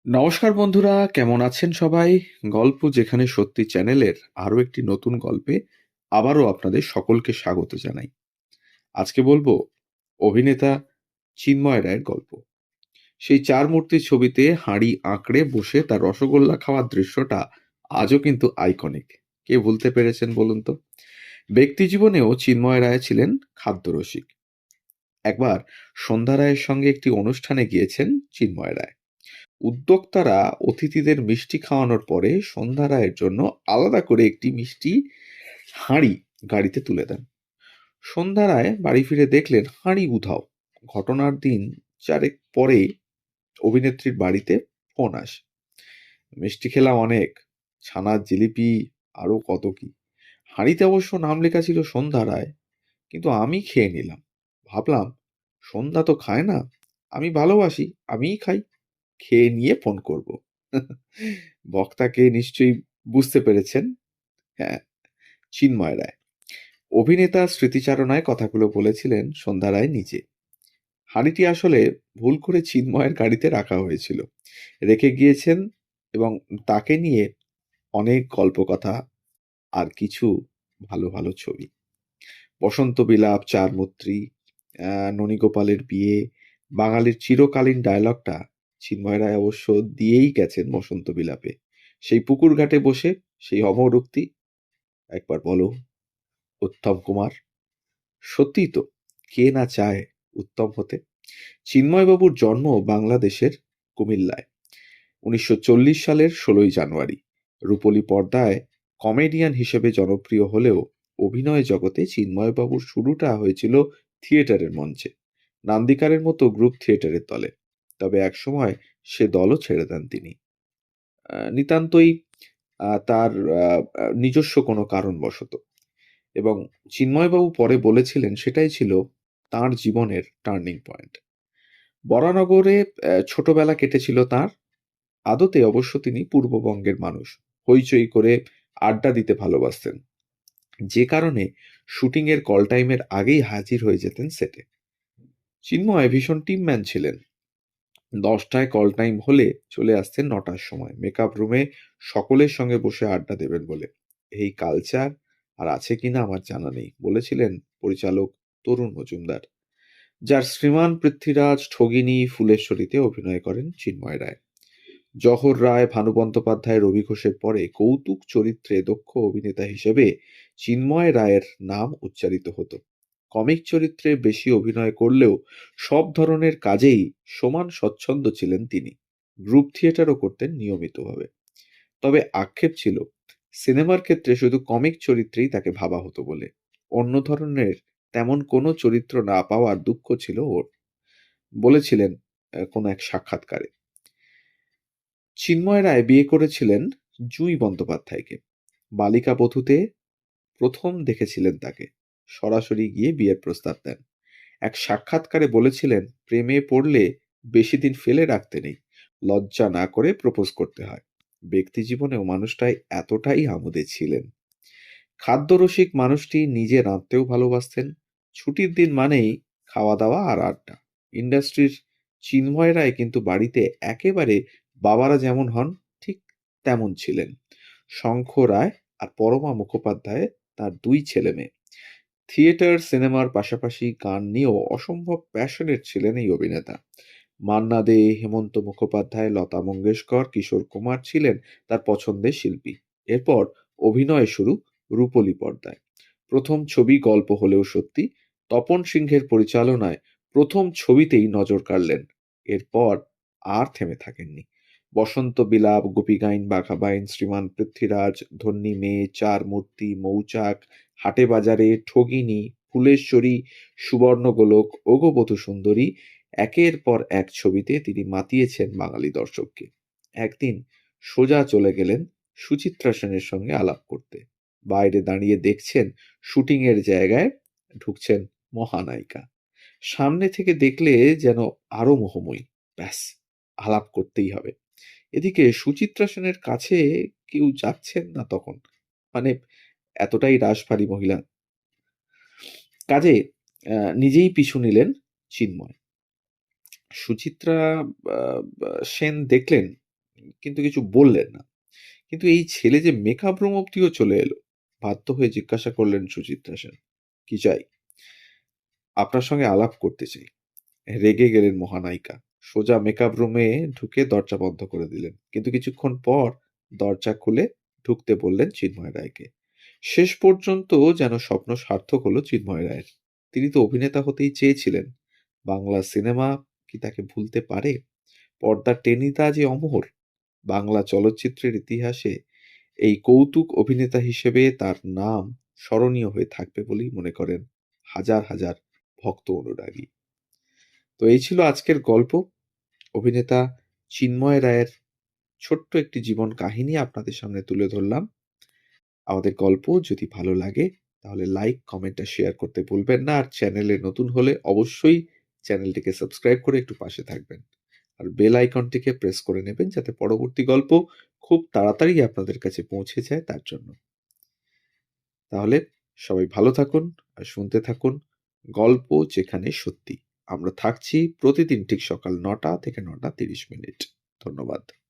নমস্কার বন্ধুরা, কেমন আছেন সবাই? গল্প যেখানে সত্যি চ্যানেলের আরো একটি নতুন গল্পে আবারও আপনাদের সকলকে স্বাগত জানাই। আজকে বলবো অভিনেতা চিন্ময় রায়ের গল্প। সেই চার মূর্তির ছবিতে হাঁড়ি আঁকড়ে বসে তার রসগোল্লা খাওয়ার দৃশ্যটা আজও কিন্তু আইকনিক। কে ভুলতে পেরেছেন বলুন তো? ব্যক্তি জীবনেও চিন্ময় রায় ছিলেন খাদ্যরসিক। একবার সন্ধ্যা রায়ের সঙ্গে একটি অনুষ্ঠানে গিয়েছেন চিন্ময় রায়। উদ্যোক্তারা অতিথিদের মিষ্টি খাওয়ানোর পরে সন্ধ্যা রায়ের জন্য আলাদা করে একটি মিষ্টি হাঁড়ি গাড়িতে তুলে দেন। সন্ধ্যা রায় বাড়ি ফিরে দেখলেন হাঁড়ি উধাও। ঘটনার দিন চারেক পরে অভিনেত্রীর বাড়িতে ফোন আসে। মিষ্টি খেলাম অনেক, ছানার জিলিপি, আরো কত কি। হাঁড়িতে অবশ্য নাম লেখা ছিল সন্ধ্যা রায়, কিন্তু আমি খেয়ে নিলাম। ভাবলাম সন্ধ্যা তো খায় না, আমি ভালোবাসি, আমিই খাই। খেয়ে নিয়ে ফোন করব। বক্তাকে নিশ্চয়ই বুঝতে পেরেছেন। হ্যাঁ, চিন্ময় রায়। অভিনেতা স্মৃতিচারণায় কথাগুলো বলেছিলেন সন্ধ্যা রায় নিজে। হাঁড়িটি আসলে ভুল করে চিন্ময়ের গাড়িতে রাখা হয়েছিল। রেখে গিয়েছেন এবং তাকে নিয়ে অনেক গল্পকথা আর কিছু ভালো ভালো ছবি। বসন্ত বিলাপ, চার মূর্তি, ননীগোপালের বিয়ে, বাঙালির চিরকালীন ডায়লগটা চিন্ময় রায় অবশ্য দিয়েই গেছেন বসন্ত বিলাপে। সেই পুকুর ঘাটে বসে সেই অমর উক্তি, একবার বলো উত্তম কুমার। সত্যিই তো, কে না চায় উত্তম হতে। চিন্ময়বাবুর জন্ম বাংলাদেশের কুমিল্লায় 1940 সালের 16ই জানুয়ারি। রূপলী পর্দায় কমেডিয়ান হিসেবে জনপ্রিয় হলেও অভিনয় জগতে চিন্ময়বাবুর শুরুটা হয়েছিল থিয়েটারের মঞ্চে, নান্দিকারের মতো গ্রুপ থিয়েটারের দলে। তবে একসময় সে দলও ছেড়ে দেন তিনি, নিতান্তই তার নিজস্ব কোনো কারণবশত। এবং চিন্ময়বাবু পরে বলেছিলেন সেটাই ছিল তার জীবনের টার্নিং পয়েন্ট। বরানগরে ছোটবেলা কেটেছিল তার। আদতে অবশ্য তিনি পূর্ববঙ্গের মানুষ। হইচই করে আড্ডা দিতে ভালোবাসতেন, যে কারণে শুটিংয়ের কল টাইমের আগেই হাজির হয়ে যেতেন সেটে। চিন্ময় ভীষণ টিমম্যান ছিলেন। 10টায় কল টাইম হলে চলে আসতেন 9টার সময় মেকআপ রুমে সকলের সঙ্গে বসে আড্ডা দেবেন বলে। এই কালচার আর আছে কিনা আমার জানা নেই, বলেছিলেন পরিচালক তরুণ মজুমদার, যার শ্রীমান পৃথ্বীরাজ, ঠগিনী, ফুলেশ্বরীতে অভিনয় করেন চিন্ময় রায়। জহর রায়, ভানু বন্দ্যোপাধ্যায়, রবি ঘোষের পরে কৌতুক চরিত্রে দক্ষ অভিনেতা হিসেবে চিন্ময় রায়ের নাম উচ্চারিত হতো। কমিক চরিত্রে বেশি অভিনয় করলেও সব ধরনের কাজেই সমান স্বচ্ছন্দ ছিলেন তিনি। গ্রুপ থিয়েটারও করতেন নিয়মিতভাবে। তবে আক্ষেপ ছিল সিনেমার ক্ষেত্রে শুধু কমিক চরিত্রেই তাকে ভাবা হতো বলে। অন্য ধরনের তেমন কোনো চরিত্র না পাওয়ার দুঃখ ছিল ওর, বলেছিলেন কোনো এক সাক্ষাৎকারে। চিন্ময় রায় বিয়ে করেছিলেন জুঁই বন্দ্যোপাধ্যায়কে। বালিকা বধূতে প্রথম দেখেছিলেন তাকে। সরাসরি গিয়ে বিয়ের প্রস্তাব দেন। এক সাক্ষাৎকারে বলেছিলেন, প্রেমে পড়লে বেশি দিন ফেলে রাখতে নেই, লজ্জা না করে প্রপোজ করতে হয়। ব্যক্তি জীবনেও মানুষটাই এতটাই আমোদে ছিলেন। খাদ্যরসিক মানুষটি নিজে রাঁধতেও ভালোবাসতেন। ছুটির দিন মানেই খাওয়া দাওয়া আর আড্ডা। ইন্ডাস্ট্রির চিন্ময় রায় কিন্তু বাড়িতে একেবারে বাবারা যেমন হন ঠিক তেমন ছিলেন। শঙ্খ রায় আর পরমা মুখোপাধ্যায় তার দুই ছেলে মেয়ে। থিয়েটার, সিনেমার পাশাপাশি গান নিয়েও অসম্ভব প্যাশনেট ছিলেন এই অভিনেতা। মান্না দে, হেমন্ত মুখোপাধ্যায়, লতা মঙ্গেশকর, কিশোর কুমার ছিলেন তার পছন্দের শিল্পী। এরপর অভিনয় শুরু রূপলী পর্দায়। প্রথম ছবি গল্প হলেও সত্যি। তপন সিংহের পরিচালনায় প্রথম ছবিতেই নজর কাড়লেন। এরপর আর থেমে থাকেননি। বসন্ত বিলাপ, গোপীগাইন, বাঘাবাইন, শ্রীমান পৃথ্বীরাজ, ধন্যী মেয়ে, চার মূর্তি, মৌচাক, হাটে বাজারে, ঠগিনী, ফুলেশ্বরী, সুবর্ণগোলক, ওগো সুন্দরী, একের পর এক ছবিতে তিনি মাতিয়েছেন বাঙালি দর্শককে। একদিন সোজা চলে গেলেন সুচিত্রা সেনের সঙ্গে আলাপ করতে। বাইরে দাঁড়িয়ে দেখছেন শুটিং এর জায়গায় ঢুকছেন মহানায়িকা। সামনে থেকে দেখলে যেন আরো মোহময়ী। ব্যাস, আলাপ করতেই হবে। এদিকে সুচিত্রা সেনের কাছে কেউ যাচ্ছেন না তখন। মানে এতটাই রাশভারী মহিলা। কাজে নিজেই পিছু নিলেন চিন্ময়। সুচিত্রা সেন দেখলেন কিন্তু কিছু বললেন না। কিন্তু এই ছেলে যে মেকআপ রুম অব্দিও চলে এলো, বাধ্য হয়ে জিজ্ঞাসা করলেন সুচিত্রা সেন, "কি চাই?" "আপনার সঙ্গে আলাপ করতে চাই।" রেগে গেলেন মহানায়িকা। সোজা মেকআপ রুমে ঢুকে দরজা বন্ধ করে দিলেন। কিন্তু কিছুক্ষণ পর দরজা খুলে ঢুকতে বললেন চিন্ময় রায়কে। শেষ পর্যন্ত যেন স্বপ্ন সার্থক হলো চিন্ময় রায়ের। তিনি তো অভিনেতা হতেই চেয়েছিলেন। বাংলা সিনেমা কি তাকে ভুলতে পারে? পর্দার টেনিদা যে অমর। বাংলা চলচ্চিত্রের ইতিহাসে এই কৌতুক অভিনেতা হিসেবে তার নাম স্মরণীয় হয়ে থাকবে বলেই মনে করেন হাজার হাজার ভক্ত অনুরাগী। তো এই ছিল আজকের গল্প। অভিনেতা চিন্ময় রায়ের ছোট্ট একটি জীবন কাহিনী আপনাদের সামনে তুলে ধরলাম। আমাদের গল্প যদি ভালো লাগে তাহলে লাইক, কমেন্ট আর শেয়ার করতে ভুলবেন না। আর চ্যানেলে নতুন হলে অবশ্যই চ্যানেলটিকে সাবস্ক্রাইব করে একটু পাশে থাকবেন। আর বেল আইকনটিকে প্রেস করে নেবেন যাতে পরবর্তী গল্প খুব তাড়াতাড়ি আপনাদের কাছে পৌঁছে যায় তার জন্য। তাহলে সবাই ভালো থাকুন আর শুনতে থাকুন গল্প যেখানে সত্যি। আমরা থাকছি প্রতিদিন ঠিক সকাল ৯টা থেকে ৯টা ৩০ মিনিট। ধন্যবাদ।